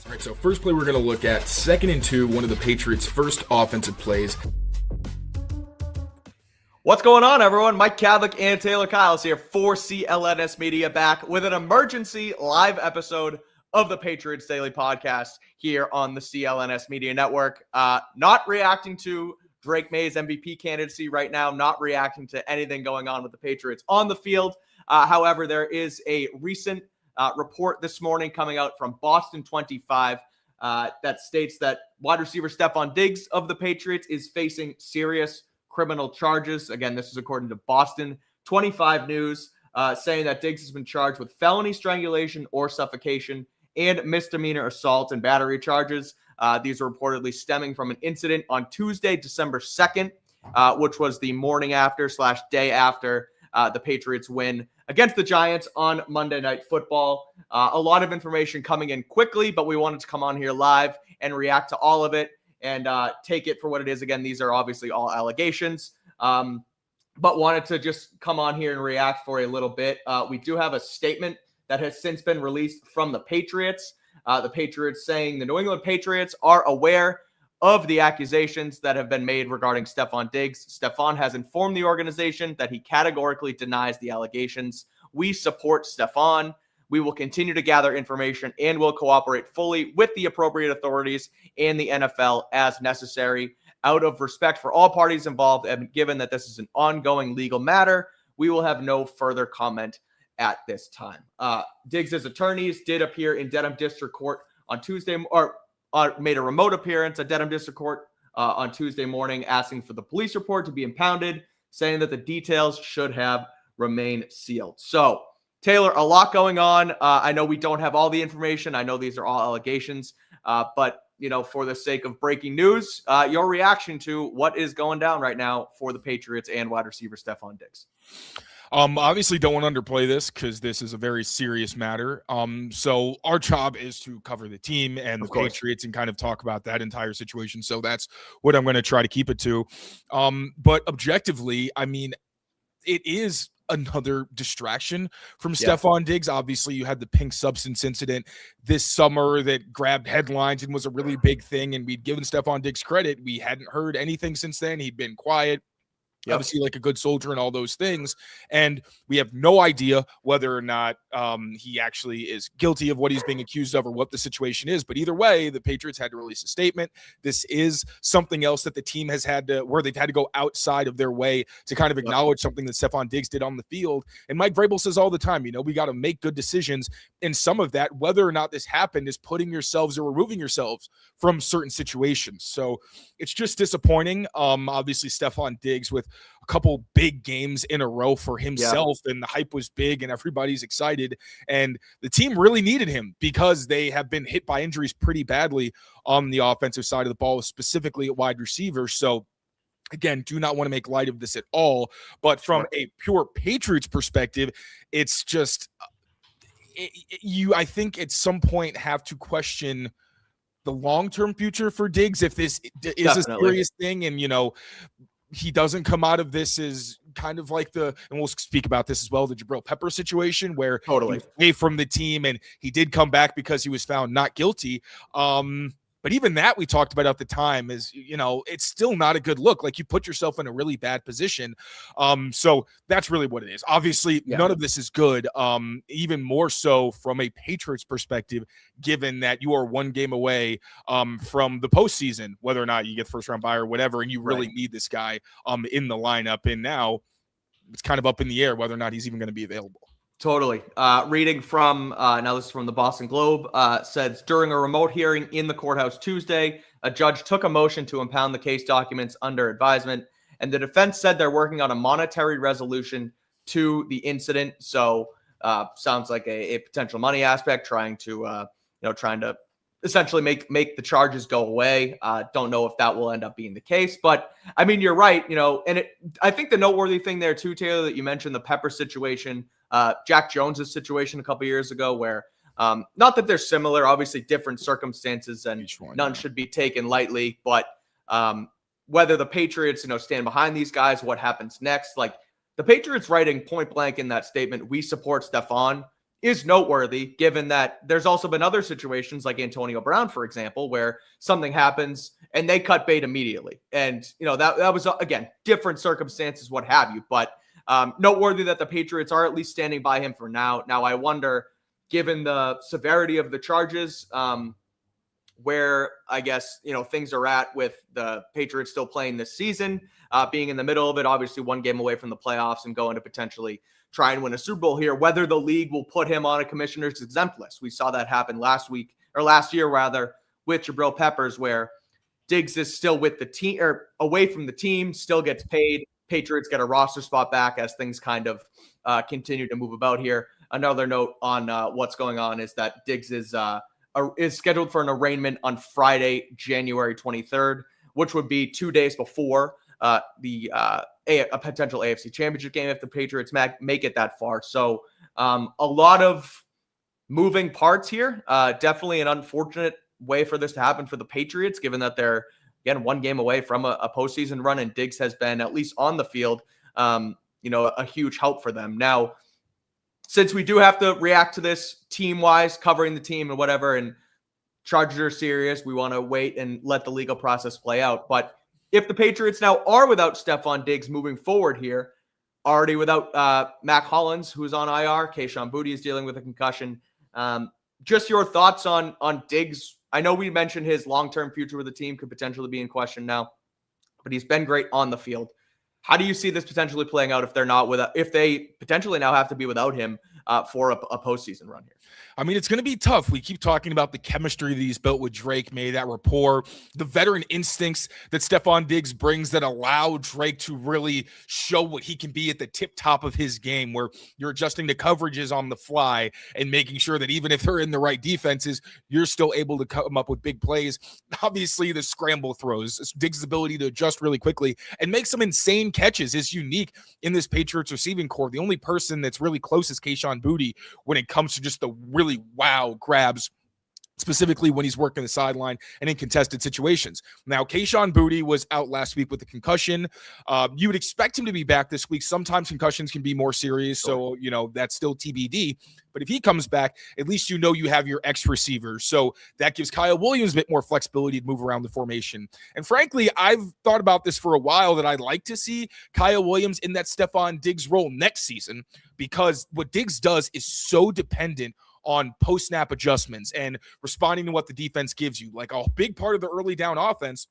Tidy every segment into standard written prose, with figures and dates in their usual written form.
All right, so first play we're going to look at, 2nd and 2, one of the Patriots' first offensive plays. What's going on, everyone? Mike Kadlick and Taylor Kyles here for CLNS Media, back with an emergency live episode of the Patriots Daily Podcast here on the CLNS Media Network. Not reacting to Drake May's MVP candidacy right now, not reacting to anything going on with the Patriots on the field. However, there is a recent report this morning coming out from Boston 25 that states that wide receiver Stefon Diggs of the Patriots is facing serious criminal charges. Again, this is according to Boston 25 News, saying that Diggs has been charged with felony strangulation or suffocation and misdemeanor assault and battery charges. These are reportedly stemming from an incident on Tuesday, December 2nd, which was the morning after / day after the Patriots win against the Giants on Monday Night Football. A lot of information coming in quickly, but we wanted to come on here live and react to all of it and take it for what it is. Again, these are obviously all allegations, but wanted to just come on here and react for a little bit. We do have a statement that has since been released from the Patriots. The Patriots saying the New England Patriots are aware of the accusations that have been made regarding Stefon Diggs. Stefon has informed the organization that he categorically denies the allegations. We support Stefon. We will continue to gather information and will cooperate fully with the appropriate authorities and the NFL as necessary. Out of respect for all parties involved, and given that this is an ongoing legal matter, we will have no further comment at this time. Diggs' attorneys did appear in Dedham District Court on Tuesday, or made a remote appearance at Dedham District Court on Tuesday morning, asking for the police report to be impounded, saying that the details should have remained sealed. So, Taylor, a lot going on. I know we don't have all the information. I know these are all allegations, but for the sake of breaking news, your reaction to what is going down right now for the Patriots and wide receiver Stefon Diggs. Obviously don't want to underplay this because this is a very serious matter. So our job is to cover the team and the Patriots and kind of talk about that entire situation. So that's what I'm going to try to keep it to. But objectively, I mean, it is another distraction from Stefon Diggs. Obviously, you had the pink substance incident this summer that grabbed headlines and was a really big thing. And we'd given Stefon Diggs credit. We hadn't heard anything since then. He'd been quiet. Obviously, like a good soldier and all those things. And we have no idea whether or not he actually is guilty of what he's being accused of or what the situation is. But either way, the Patriots had to release a statement. This is something else that the team has had to, where they've had to go outside of their way to kind of acknowledge something that Stefon Diggs did on the field. And Mike Vrabel says all the time, we got to make good decisions. And some of that, whether or not this happened, is putting yourselves or removing yourselves from certain situations. So it's just disappointing. Obviously, Stefon Diggs with a couple big games in a row for himself, and the hype was big and everybody's excited, and the team really needed him because they have been hit by injuries pretty badly on the offensive side of the ball, specifically at wide receiver. So again, do not want to make light of this at all, but from a pure Patriots perspective, it's just I think at some point have to question the long-term future for Diggs if this is a serious thing. And he doesn't come out of this as kind of like and we'll speak about this as well, the Jabril Pepper situation where he was away from the team and he did come back because he was found not guilty. But even that we talked about at the time is, it's still not a good look. Like you put yourself in a really bad position. So that's really what it is. Obviously, none of this is good. Even more so from a Patriots perspective, given that you are one game away from the postseason, whether or not you get first round bye or whatever, and you really need this guy in the lineup. And now it's kind of up in the air whether or not he's even going to be available. Totally. Reading from, now this is from the Boston Globe, says, during a remote hearing in the courthouse Tuesday, a judge took a motion to impound the case documents under advisement, and the defense said they're working on a monetary resolution to the incident. So sounds like a potential money aspect, trying to essentially make the charges go away. Don't know if that will end up being the case, but I mean, you're right, and I think the noteworthy thing there too, Taylor, that you mentioned the Pepper situation, Jack Jones's situation a couple years ago, where not that they're similar, obviously different circumstances, and none should be taken lightly. But whether the Patriots, stand behind these guys, what happens next? Like the Patriots writing point blank in that statement, "We support Stefon," is noteworthy, given that there's also been other situations like Antonio Brown, for example, where something happens and they cut bait immediately. And, that was, again, different circumstances, what have you. But noteworthy that the Patriots are at least standing by him for now. Now, I wonder, given the severity of the charges, where I guess, things are at with the Patriots still playing this season, being in the middle of it, obviously one game away from the playoffs and going to potentially try and win a Super Bowl here, whether the league will put him on a commissioner's exempt list. We saw that happen last year with Jabril Peppers, where Diggs is still with the team or away from the team, still gets paid. Patriots get a roster spot back as things kind of continue to move about here. Another note on what's going on is that Diggs is scheduled for an arraignment on Friday, January 23rd, which would be 2 days before a potential AFC Championship game if the Patriots make it that far. So a lot of moving parts here. Definitely an unfortunate way for this to happen for the Patriots, given that they're, again, one game away from a postseason run, and Diggs has been, at least on the field, a huge help for them. Now, since we do have to react to this team-wise, covering the team and whatever, and charges are serious, we want to wait and let the legal process play out. But if the Patriots now are without Stefon Diggs moving forward here, already without Mac Hollins, who's on IR, Kayshon Boutte is dealing with a concussion. Just your thoughts on Diggs. I know we mentioned his long-term future with the team could potentially be in question now, but he's been great on the field. How do you see this potentially playing out if they potentially now have to be without him for a postseason run here? I mean, it's going to be tough. We keep talking about the chemistry that he's built with Drake, maybe that rapport, the veteran instincts that Stefon Diggs brings that allow Drake to really show what he can be at the tip top of his game, where you're adjusting the coverages on the fly and making sure that even if they're in the right defenses, you're still able to come up with big plays. Obviously, the scramble throws, Diggs' ability to adjust really quickly and make some insane catches is unique in this Patriots receiving core. The only person that's really close is Kayshon Boutte when it comes to just the really wow grabs, specifically when he's working the sideline and in contested situations. Now, Kayshon Boutte was out last week with a concussion. You would expect him to be back this week. Sometimes concussions can be more serious, so that's still TBD. But if he comes back, at least you have your X receiver. So that gives Kyle Williams a bit more flexibility to move around the formation. And frankly, I've thought about this for a while, that I'd like to see Kyle Williams in that Stefon Diggs role next season, because what Diggs does is so dependent on post-snap adjustments and responding to what the defense gives you. Like, a big part of the early down offense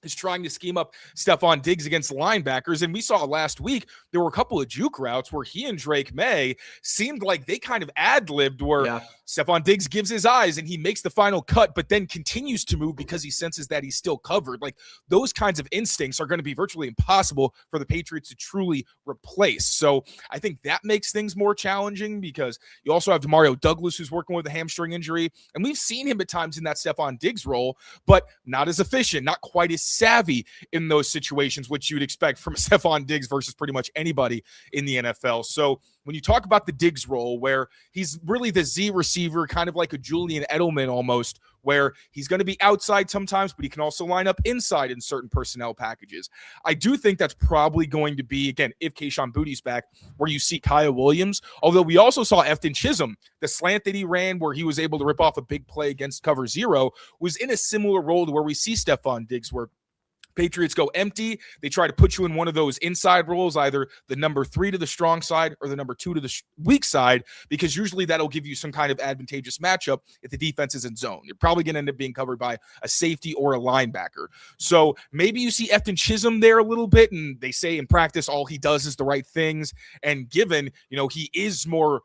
is trying to scheme up Stefon Diggs against linebackers. And we saw last week, there were a couple of juke routes where he and Drake May seemed like they kind of ad-libbed, where Stefon Diggs gives his eyes and he makes the final cut, but then continues to move because he senses that he's still covered. Like, those kinds of instincts are going to be virtually impossible for the Patriots to truly replace. So I think that makes things more challenging, because you also have Demario Douglas, who's working with a hamstring injury. And we've seen him at times in that Stefon Diggs role, but not as efficient, not quite as savvy in those situations, which you'd expect from Stefon Diggs versus pretty much anybody in the NFL. So when you talk about the Diggs role, where he's really the Z receiver, kind of like a Julian Edelman almost, where he's going to be outside sometimes, but he can also line up inside in certain personnel packages. I do think that's probably going to be, again, if Kayshon Boutte's back, where you see Kyle Williams. Although we also saw Efton Chisholm, the slant that he ran where he was able to rip off a big play against cover zero, was in a similar role to where we see Stefon Diggs, where Patriots go empty. They try to put you in one of those inside roles, either the number 3 to the strong side or the number 2 to the weak side, because usually that'll give you some kind of advantageous matchup if the defense is in zone. You're probably going to end up being covered by a safety or a linebacker. So maybe you see Efton Chisholm there a little bit, and they say in practice all he does is the right things. And given, he is more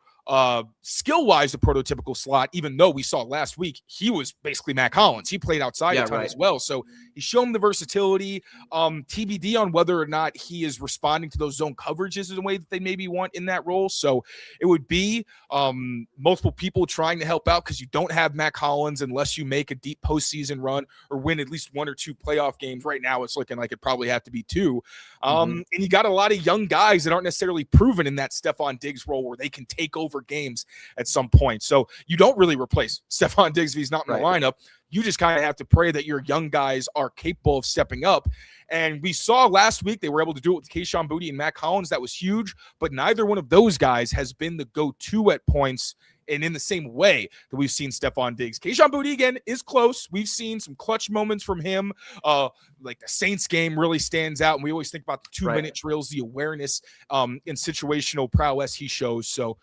skill-wise the prototypical slot, even though we saw last week he was basically Mac Hollins. He played outside a ton as well. So he's shown the versatility. TBD on whether or not he is responding to those zone coverages in a way that they maybe want in that role. So it would be multiple people trying to help out, because you don't have Mac Hollins unless you make a deep postseason run or win at least 1 or 2 playoff games. Right now it's looking like it probably have to be 2. And you got a lot of young guys that aren't necessarily proven in that Stefon Diggs role, where they can take over games at some point. So you don't really replace Stefon Diggs if he's not in the lineup. You just kind of have to pray that your young guys are capable of stepping up. And we saw last week they were able to do it with Kayshon Boutte and Mac Hollins. That was huge, but neither one of those guys has been the go-to at points and in the same way that we've seen Stefon Diggs. Kayshon Boutte, again, is close. We've seen some clutch moments from him. Like the Saints game really stands out, and we always think about the 2-minute drills, the awareness and situational prowess he shows. So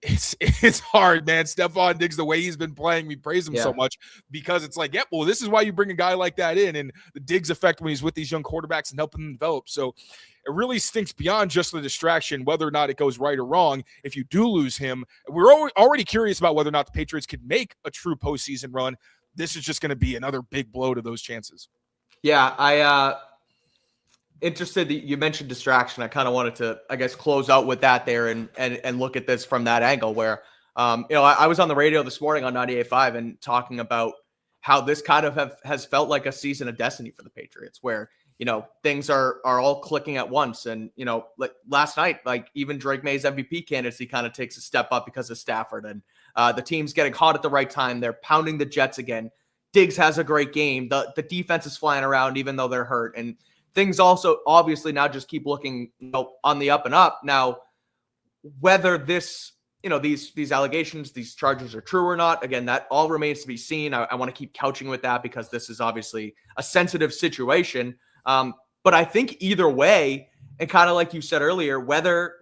it's hard, man. Stefon Diggs, the way he's been playing, we praise him so much because it's like, well, this is why you bring a guy like that in, and the Diggs effect when he's with these young quarterbacks and helping them develop. So it really stinks beyond just the distraction, whether or not it goes right or wrong. If you do lose him, we're already curious about whether or not the Patriots could make a true postseason run. This is just going to be another big blow to those chances. Yeah, interested. You mentioned distraction. I kind of wanted to, I guess, close out with that there and look at this from that angle where, I was on the radio this morning on 98.5 and talking about how this kind of has felt like a season of destiny for the Patriots where, things are all clicking at once. And, like last night, like even Drake May's MVP candidacy kind of takes a step up because of Stafford and the team's getting hot at the right time. They're pounding the Jets again. Diggs has a great game. The defense is flying around even though they're hurt. And things also obviously now just keep looking on the up and up. Now, whether this, these allegations, these charges are true or not, again, that all remains to be seen. I want to keep couching with that because this is obviously a sensitive situation. But I think either way, and kind of like you said earlier, whether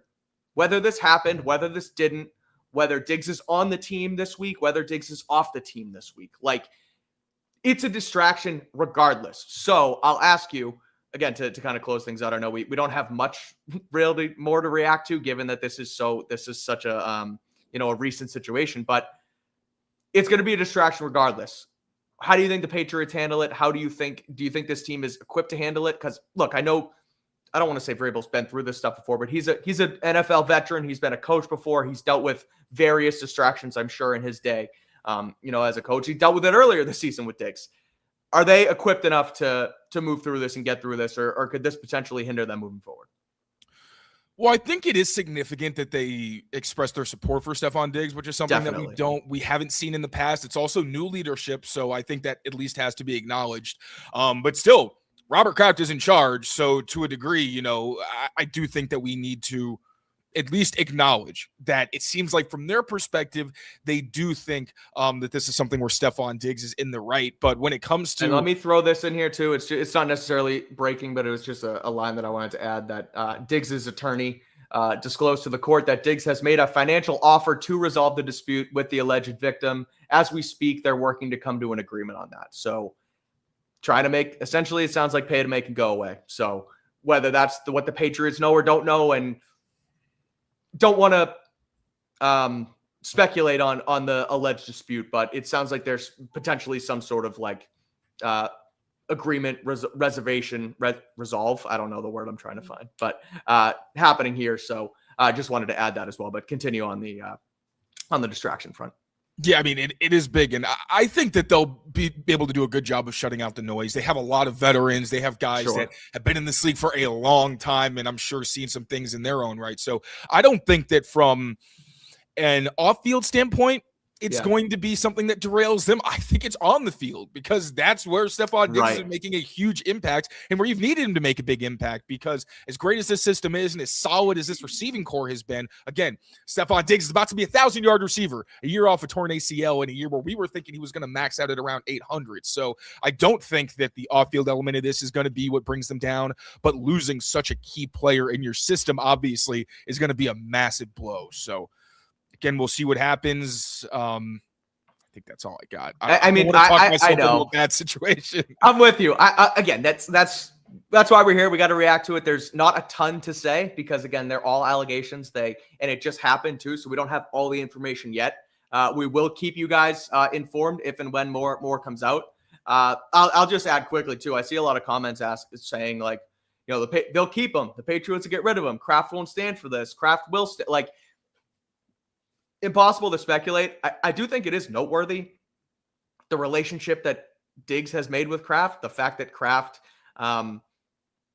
this happened, whether this didn't, whether Diggs is on the team this week, whether Diggs is off the team this week, like it's a distraction regardless. So I'll ask you, again, to kind of close things out, I know we don't have much really more to react to, given that this is such a a recent situation, but it's going to be a distraction regardless. How do you think the Patriots handle it? Do you think this team is equipped to handle it? Because look, I know I don't want to say Vrabel's been through this stuff before, but he's an NFL veteran. He's been a coach before. He's dealt with various distractions, I'm sure, in his day. As a coach, he dealt with it earlier this season with Diggs. Are they equipped enough to move through this and get through this, or could this potentially hinder them moving forward? Well, I think it is significant that they express their support for Stefon Diggs, which is something that we haven't seen in the past. It's also new leadership, so I think that at least has to be acknowledged. But still, Robert Kraft is in charge, so to a degree, I do think that we need to at least acknowledge that it seems like from their perspective, they do think that this is something where Stefon Diggs is in the right. But when it comes to... And let me throw this in here too. It's not necessarily breaking, but it was just a line that I wanted to add that Diggs' attorney disclosed to the court that Diggs has made a financial offer to resolve the dispute with the alleged victim. As we speak, they're working to come to an agreement on that. So trying to make, essentially, it sounds like pay to make and go away. So whether that's what the Patriots know or don't know, and don't want to speculate on the alleged dispute, but it sounds like there's potentially some sort of like agreement, resolve. I don't know the word I'm trying to find, but happening here. So I just wanted to add that as well, but continue on the distraction front. Yeah, I mean, it is big, and I think that they'll be able to do a good job of shutting out the noise. They have a lot of veterans. They have guys that have been in this league for a long time, and I'm sure seen some things in their own right. So I don't think that from an off-field standpoint, it's going to be something that derails them. I think it's on the field because that's where Stefon Diggs is making a huge impact and where you've needed him to make a big impact because as great as this system is and as solid as this receiving core has been, again, Stefon Diggs is about to be a 1,000-yard receiver, a year off a torn ACL in a year where we were thinking he was going to max out at around 800. So I don't think that the off-field element of this is going to be what brings them down, but losing such a key player in your system obviously is going to be a massive blow. So again, we'll see what happens. I think that's all I got. I know a bad situation. I'm with you. Again, that's why we're here. We got to react to it. There's not a ton to say because again, they're all allegations. And it just happened too, so we don't have all the information yet. We will keep you guys informed if and when more comes out. I'll just add quickly too. I see a lot of comments saying like, they'll keep him. The Patriots will get rid of him. Kraft won't stand for this. Kraft will like. Impossible to speculate. I do think it is noteworthy, the relationship that Diggs has made with Kraft, the fact that Kraft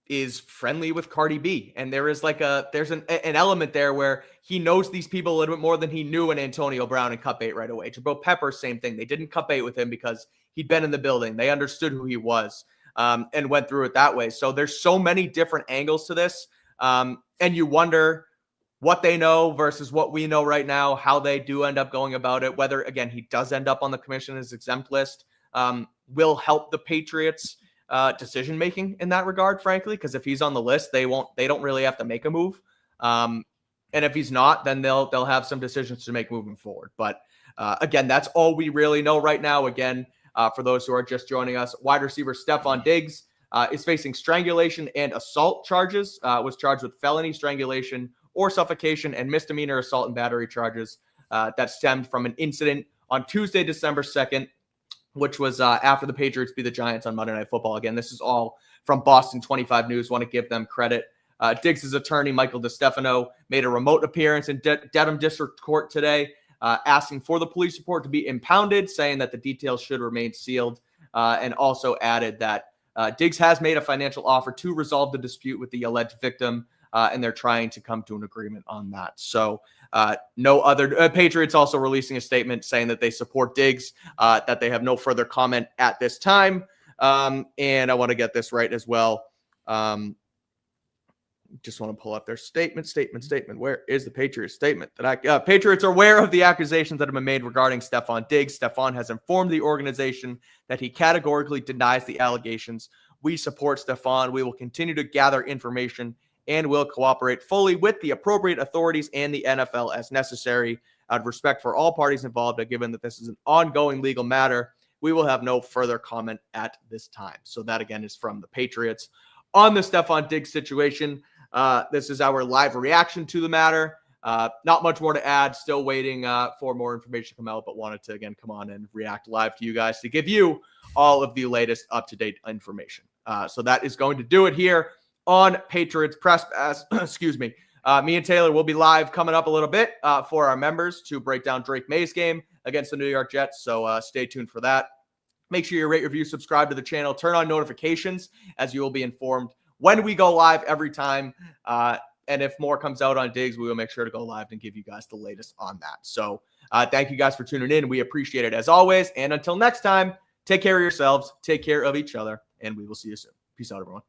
is friendly with Cardi B. And there is there's an element there where he knows these people a little bit more than he knew in Antonio Brown and cut bait right away. Jabril Peppers, same thing. They didn't cut bait with him because he'd been in the building. They understood who he was and went through it that way. So there's so many different angles to this. And you wonder what they know versus what we know right now, how they do end up going about it, whether, again, he does end up on the commissioner's exempt list, will help the Patriots decision-making in that regard, frankly, because if he's on the list, they don't really have to make a move. And if he's not, then they'll have some decisions to make moving forward. But again, that's all we really know right now. Again, for those who are just joining us, wide receiver Stefon Diggs is facing strangulation and assault charges, was charged with felony strangulation or suffocation and misdemeanor assault and battery charges that stemmed from an incident on Tuesday, December 2nd, which was after the Patriots beat the Giants on Monday Night Football. Again, this is all from Boston 25 News. Want to give them credit. Diggs' attorney, Michael Stefano, made a remote appearance in Dedham District Court today, asking for the police report to be impounded, saying that the details should remain sealed, and also added that Diggs has made a financial offer to resolve the dispute with the alleged victim, and they're trying to come to an agreement on that. So no other Patriots also releasing a statement saying that they support Diggs, that they have no further comment at this time. And I want to get this right as well. Just want to pull up their statement. Where is the Patriots statement? Patriots are aware of the accusations that have been made regarding Stefon Diggs. Stefon has informed the organization that he categorically denies the allegations. We support Stefon. We will continue to gather information and will cooperate fully with the appropriate authorities and the NFL as necessary. Out of respect for all parties involved, and given that this is an ongoing legal matter, we will have no further comment at this time. So that, again, is from the Patriots on the Stefon Diggs situation. This is our live reaction to the matter. Not much more to add. Still waiting for more information to come out, but wanted to, again, come on and react live to you guys to give you all of the latest up-to-date information. So that is going to do it here on Patriots Press Pass. Excuse me. Me and Taylor will be live coming up a little bit for our members to break down Drake May's game against the New York Jets. So stay tuned for that. Make sure you rate, review, subscribe to the channel, turn on notifications as you will be informed when we go live every time. And if more comes out on Diggs, we will make sure to go live and give you guys the latest on that. So thank you guys for tuning in. We appreciate it as always. And until next time, take care of yourselves, take care of each other, and we will see you soon. Peace out, everyone.